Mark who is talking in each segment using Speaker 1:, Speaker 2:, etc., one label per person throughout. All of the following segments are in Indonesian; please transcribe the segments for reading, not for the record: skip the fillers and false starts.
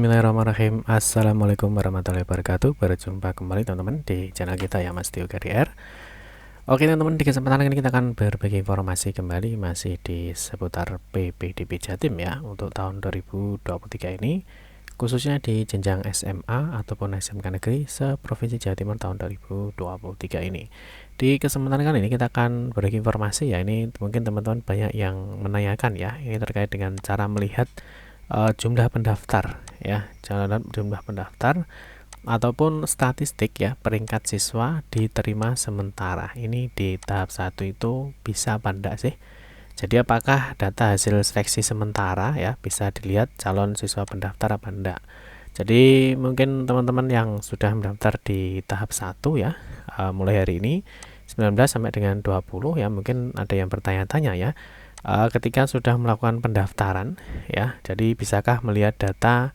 Speaker 1: Bismillahirrahmanirrahim. Assalamualaikum warahmatullahi wabarakatuh. Berjumpa kembali teman-teman di channel kita ya, Mas Tio KDR. Oke teman-teman, di kesempatan ini kita akan berbagi informasi kembali masih di seputar PPDB Jatim ya untuk tahun 2023 ini, khususnya di jenjang SMA ataupun SMK Negeri se-Provinsi Jawa Timur tahun 2023 ini. Di kesempatan kali ini kita akan berbagi informasi ya, ini mungkin teman-teman banyak yang menanyakan ya, ini terkait dengan cara melihat jumlah pendaftar ya, jumlah pendaftar ataupun statistik ya peringkat siswa diterima sementara. Ini di tahap 1 itu bisa apa enggak sih? Jadi apakah data hasil seleksi sementara ya bisa dilihat calon siswa pendaftar apa enggak? Jadi mungkin teman-teman yang sudah mendaftar di tahap 1 ya, mulai hari ini 19 sampai dengan 20 ya, mungkin ada yang bertanya-tanya ya, ketika sudah melakukan pendaftaran ya, jadi bisakah melihat data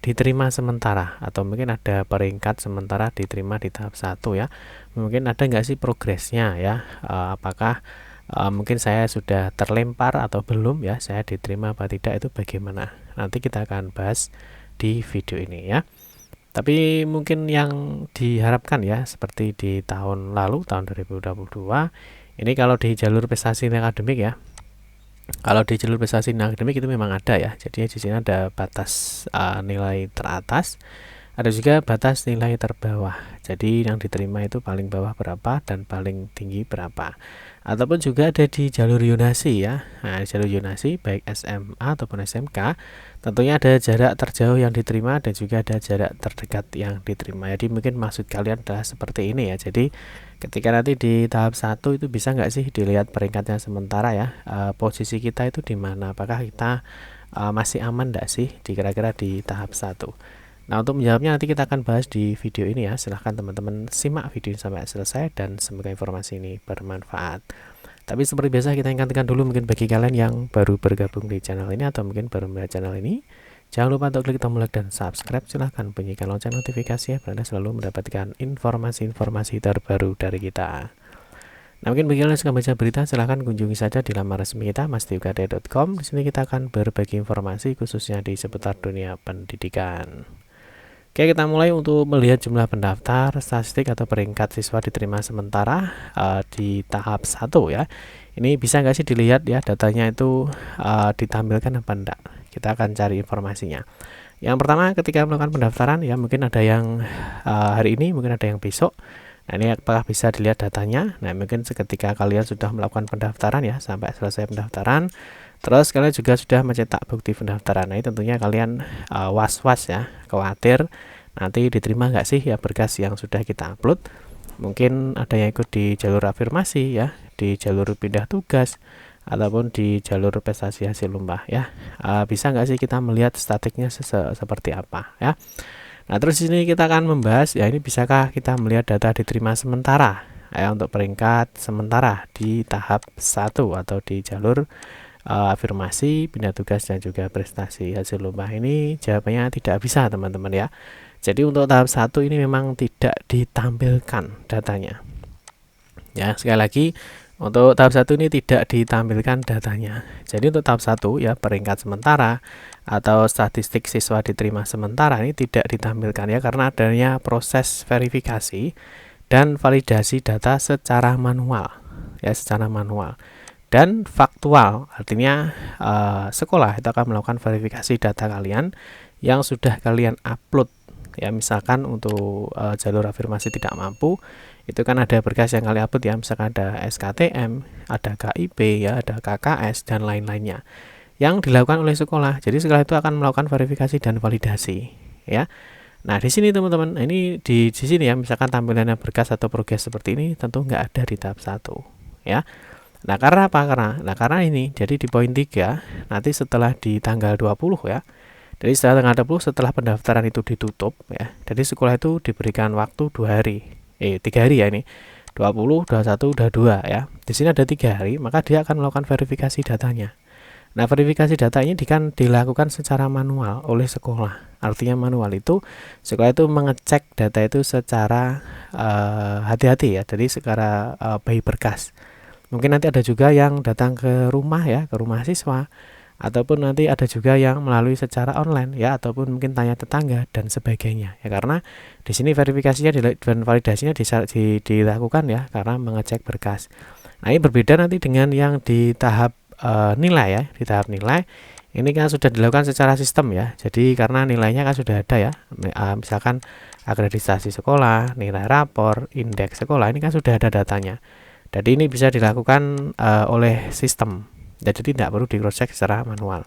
Speaker 1: diterima sementara atau mungkin ada peringkat sementara diterima di tahap 1 ya, mungkin ada nggak sih progresnya ya, apakah mungkin saya sudah terlempar atau belum ya, saya diterima apa tidak, itu bagaimana, nanti kita akan bahas di video ini ya. Tapi mungkin yang diharapkan ya seperti di tahun lalu, tahun 2022 ini, kalau di jalur prestasi akademik ya, kalau di jalur prestasi akademik itu memang ada ya, jadi di sini ada batas nilai teratas, ada juga batas nilai terbawah. Jadi yang diterima itu paling bawah berapa dan paling tinggi berapa. Ataupun juga ada di jalur yonasi ya. Nah, di jalur yonasi baik SMA ataupun SMK, tentunya ada jarak terjauh yang diterima dan juga ada jarak terdekat yang diterima. Jadi mungkin maksud kalian adalah seperti ini ya. Jadi ketika nanti di tahap 1 itu bisa nggak sih dilihat peringkatnya sementara ya, posisi kita itu di mana, apakah kita masih aman nggak sih kira-kira di tahap 1. Nah, untuk menjawabnya nanti kita akan bahas di video ini ya. Silahkan teman-teman simak video ini sampai selesai dan semoga informasi ini bermanfaat. Tapi seperti biasa kita ingatkan dulu, mungkin bagi kalian yang baru bergabung di channel ini atau mungkin baru melihat channel ini, jangan lupa untuk klik tombol like dan subscribe. Silahkan bunyikan lonceng notifikasi ya, biar Anda selalu mendapatkan informasi-informasi terbaru dari kita. Nah, mungkin bagi kalian yang suka baca berita, silahkan kunjungi saja di laman resmi kita mastiukd.com. Di sini kita akan berbagi informasi khususnya di seputar dunia pendidikan. Oke, kita mulai untuk melihat jumlah pendaftar, statistik atau peringkat siswa diterima sementara di tahap 1 ya. Ini bisa nggak sih dilihat ya datanya itu ditampilkan apa enggak? Kita akan cari informasinya. Yang pertama, ketika melakukan pendaftaran ya, mungkin ada yang hari ini, mungkin ada yang besok. Nah, ini apakah bisa dilihat datanya? Nah, mungkin ketika kalian sudah melakukan pendaftaran ya, sampai selesai pendaftaran, terus kalian juga sudah mencetak bukti pendaftaran. Nah, ini tentunya kalian was-was ya, khawatir nanti diterima nggak sih ya berkas yang sudah kita upload. Mungkin ada yang ikut di jalur afirmasi ya, di jalur pindah tugas, ataupun di jalur prestasi hasil lomba ya. Bisa nggak sih kita melihat statiknya seperti apa ya. Nah, terus ini kita akan membahas ya, ini bisakah kita melihat data diterima sementara ya, untuk peringkat sementara di tahap 1 atau di jalur afirmasi, pindah tugas dan juga prestasi hasil lomba. Ini jawabannya tidak bisa teman-teman ya. Jadi untuk tahap 1 ini memang tidak ditampilkan datanya ya. Sekali lagi, untuk tahap 1 ini tidak ditampilkan datanya. Jadi untuk tahap 1 ya, peringkat sementara atau statistik siswa diterima sementara ini tidak ditampilkan ya, karena adanya proses verifikasi dan validasi data secara manual ya, secara manual dan faktual. Artinya sekolah itu akan melakukan verifikasi data kalian yang sudah kalian upload ya. Misalkan untuk jalur afirmasi tidak mampu, itu kan ada berkas yang kalian upload ya, misalkan ada SKTM, ada KIP ya, ada KKS dan lain-lainnya yang dilakukan oleh sekolah. Jadi sekolah itu akan melakukan verifikasi dan validasi ya. Nah, di sini teman-teman, ini di sini ya, misalkan tampilannya berkas atau progres seperti ini tentu nggak ada di tahap 1 ya. Nah, karena apa? Karena ini, jadi di poin 3 nanti setelah di tanggal 20 ya. Jadi setelah tanggal 20, setelah pendaftaran itu ditutup ya. Jadi sekolah itu diberikan waktu 3 hari ya ini. 20, 21, 22 ya. Di sini ada 3 hari, maka dia akan melakukan verifikasi datanya. Nah, verifikasi data ini kan dilakukan secara manual oleh sekolah. Artinya manual itu sekolah itu mengecek data itu secara hati-hati ya. Jadi secara by berkas. Mungkin nanti ada juga yang datang ke rumah ya, ke rumah siswa, ataupun nanti ada juga yang melalui secara online ya, ataupun mungkin tanya tetangga dan sebagainya ya, karena di sini verifikasinya dan validasinya dilakukan ya karena mengecek berkas. Nah, ini berbeda nanti dengan yang di tahap nilai ya. Di tahap nilai ini kan sudah dilakukan secara sistem ya. Jadi karena nilainya kan sudah ada ya. Misalkan akreditasi sekolah, nilai rapor, indeks sekolah, ini kan sudah ada datanya. Jadi ini bisa dilakukan oleh sistem. Jadi tidak perlu di cross check secara manual.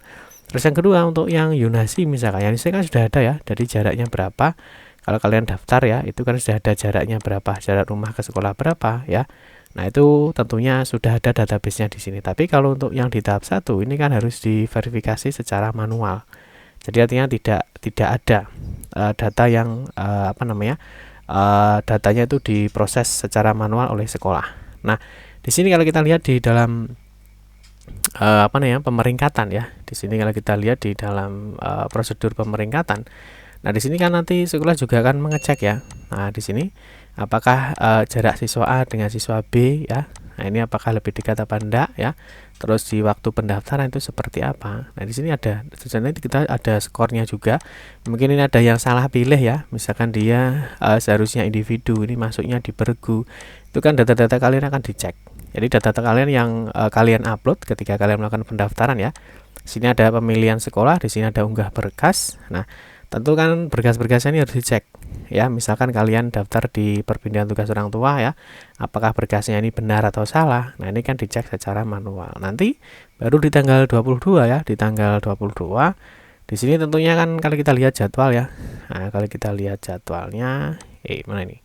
Speaker 1: Terus yang kedua, untuk yang Yunasi misalkan, yang Yunasi kan sudah ada ya. Jadi jaraknya berapa? Kalau kalian daftar ya, itu kan sudah ada jaraknya berapa, jarak rumah ke sekolah berapa ya. Nah, itu tentunya sudah ada database-nya di sini. Tapi kalau untuk yang di tahap 1 ini kan harus diverifikasi secara manual. Jadi artinya tidak ada data yang datanya itu diproses secara manual oleh sekolah. Nah, di sini kalau kita lihat di dalam pemeringkatan ya. Di sini kalau kita lihat di dalam prosedur pemeringkatan. Nah, di sini kan nanti sekolah juga akan mengecek ya. Nah, di sini apakah jarak siswa A dengan siswa B ya. Nah, ini apakah lebih dekat apa enggak ya. Terus di waktu pendaftaran itu seperti apa. Nah, di sini ada sebenarnya kita ada skornya juga. Mungkin ini ada yang salah pilih ya. Misalkan dia seharusnya individu, ini masuknya di pergu. Itu kan data-data kalian akan dicek. Jadi data-data kalian yang kalian upload ketika kalian melakukan pendaftaran ya. Di sini ada pemilihan sekolah, di sini ada unggah berkas. Nah, tentu kan berkas-berkasnya ini harus dicek ya. Misalkan kalian daftar di perpindahan tugas orang tua ya, apakah berkasnya ini benar atau salah. Nah, ini kan dicek secara manual. Nanti baru di tanggal 22 ya, di tanggal 22 di sini tentunya kan kalau kita lihat jadwal ya. Nah, kalau kita lihat jadwalnya mana ini?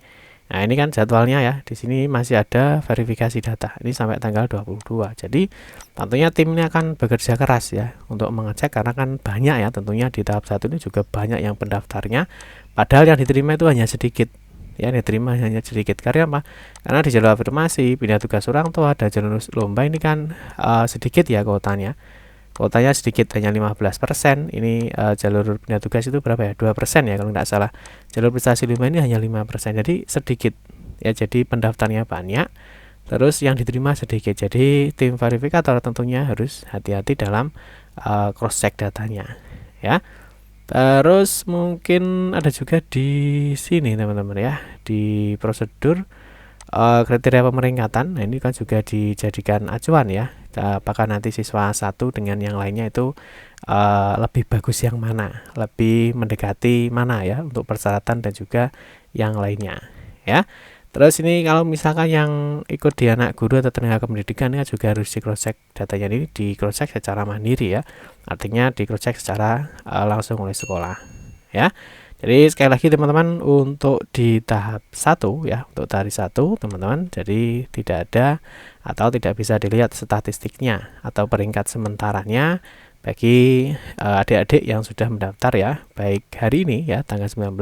Speaker 1: Nah, ini kan jadwalnya ya. Di sini masih ada verifikasi data. Ini sampai tanggal 22. Jadi tentunya tim ini akan bekerja keras ya untuk mengecek, karena kan banyak ya, tentunya di tahap 1 ini juga banyak yang pendaftarnya. Padahal yang diterima itu hanya sedikit. Ya, diterima hanya sedikit. Karena apa? Karena di jalur afirmasi, pindah tugas orang tua, ada jalur lomba ini kan sedikit ya kuotanya. Kuotanya sedikit, hanya 15%. Ini jalur pindah tugas itu berapa ya? 2% ya kalau tidak salah. Jalur prestasi lomba ini hanya 5%. Jadi sedikit ya. Jadi pendaftarnya banyak, terus yang diterima sedikit. Jadi tim verifikator tentunya harus hati-hati dalam cross check datanya ya. Terus mungkin ada juga di sini teman-teman ya, di prosedur kriteria pemeringkatan. Nah, ini kan juga dijadikan acuan ya, apakah nanti siswa satu dengan yang lainnya itu lebih bagus yang mana, lebih mendekati mana ya untuk persyaratan dan juga yang lainnya ya. Terus ini kalau misalkan yang ikut di anak guru atau tenaga kependidikan ini juga harus di cross check datanya, ini di cross check secara mandiri ya, artinya di cross check secara langsung oleh sekolah ya. Jadi sekali lagi teman-teman, untuk di tahap 1 ya, untuk tahap 1 teman-teman, jadi tidak ada atau tidak bisa dilihat statistiknya atau peringkat sementaranya bagi adik-adik yang sudah mendaftar ya, baik hari ini ya tanggal 19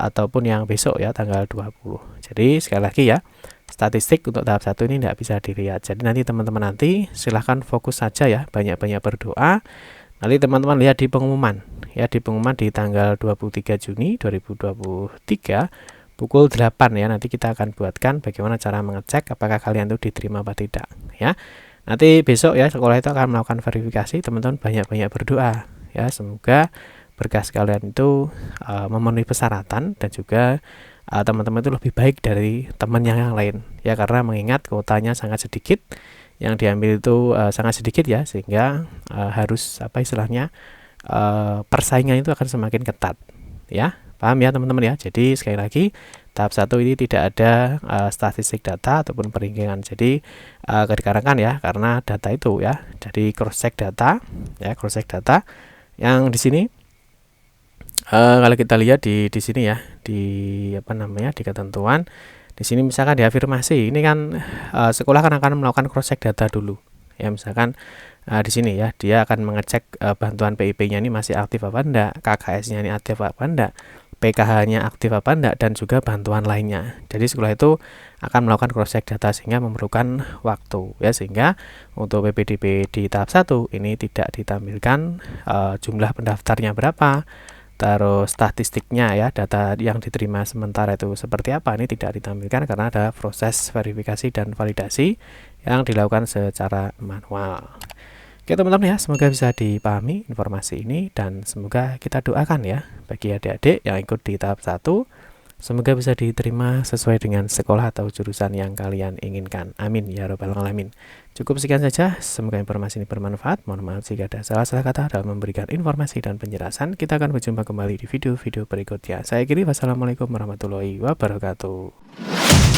Speaker 1: ataupun yang besok ya tanggal 20. Jadi sekali lagi ya, statistik untuk tahap 1 ini tidak bisa dilihat. Jadi nanti teman-teman silahkan fokus saja ya, banyak-banyak berdoa. Nanti teman-teman lihat di pengumuman ya, di pengumuman di tanggal 23 Juni 2023 pukul 8 ya. Nanti kita akan buatkan bagaimana cara mengecek apakah kalian itu diterima apa tidak ya. Nanti besok ya sekolah itu akan melakukan verifikasi. Teman-teman banyak-banyak berdoa ya, semoga berkas kalian itu memenuhi persyaratan dan juga teman-teman itu lebih baik dari teman yang lain ya, karena mengingat kuotanya sangat sedikit, yang diambil itu sangat sedikit ya, sehingga harus persaingan itu akan semakin ketat ya. Paham ya teman-teman ya. Jadi sekali lagi, tahap 1 ini tidak ada statistik data ataupun peringkingan. Jadi dikarenakan ya, karena data itu ya, jadi cross check data ya, cross check data yang di sini kalau kita lihat di sini ya, di di ketentuan di sini misalkan di afirmasi ini kan sekolah akan melakukan cross check data dulu ya. Misalkan di sini ya, dia akan mengecek bantuan PIP-nya ini masih aktif apa enggak, KKS-nya ini aktif apa enggak, PKH-nya aktif apa enggak, dan juga bantuan lainnya. Jadi sekolah itu akan melakukan cross check data sehingga memerlukan waktu ya, sehingga untuk PPDB di tahap 1 ini tidak ditampilkan jumlah pendaftarnya berapa, terus statistiknya ya, data yang diterima sementara itu seperti apa, ini tidak ditampilkan karena ada proses verifikasi dan validasi yang dilakukan secara manual. Oke teman-teman ya, semoga bisa dipahami informasi ini dan semoga kita doakan ya bagi adik-adik yang ikut di tahap 1, semoga bisa diterima sesuai dengan sekolah atau jurusan yang kalian inginkan. Amin ya robbal alamin. Cukup sekian saja, semoga informasi ini bermanfaat. Mohon maaf jika ada salah-salah kata dalam memberikan informasi dan penjelasan. Kita akan berjumpa kembali di video-video berikutnya. Saya akhiri, wassalamualaikum warahmatullahi wabarakatuh.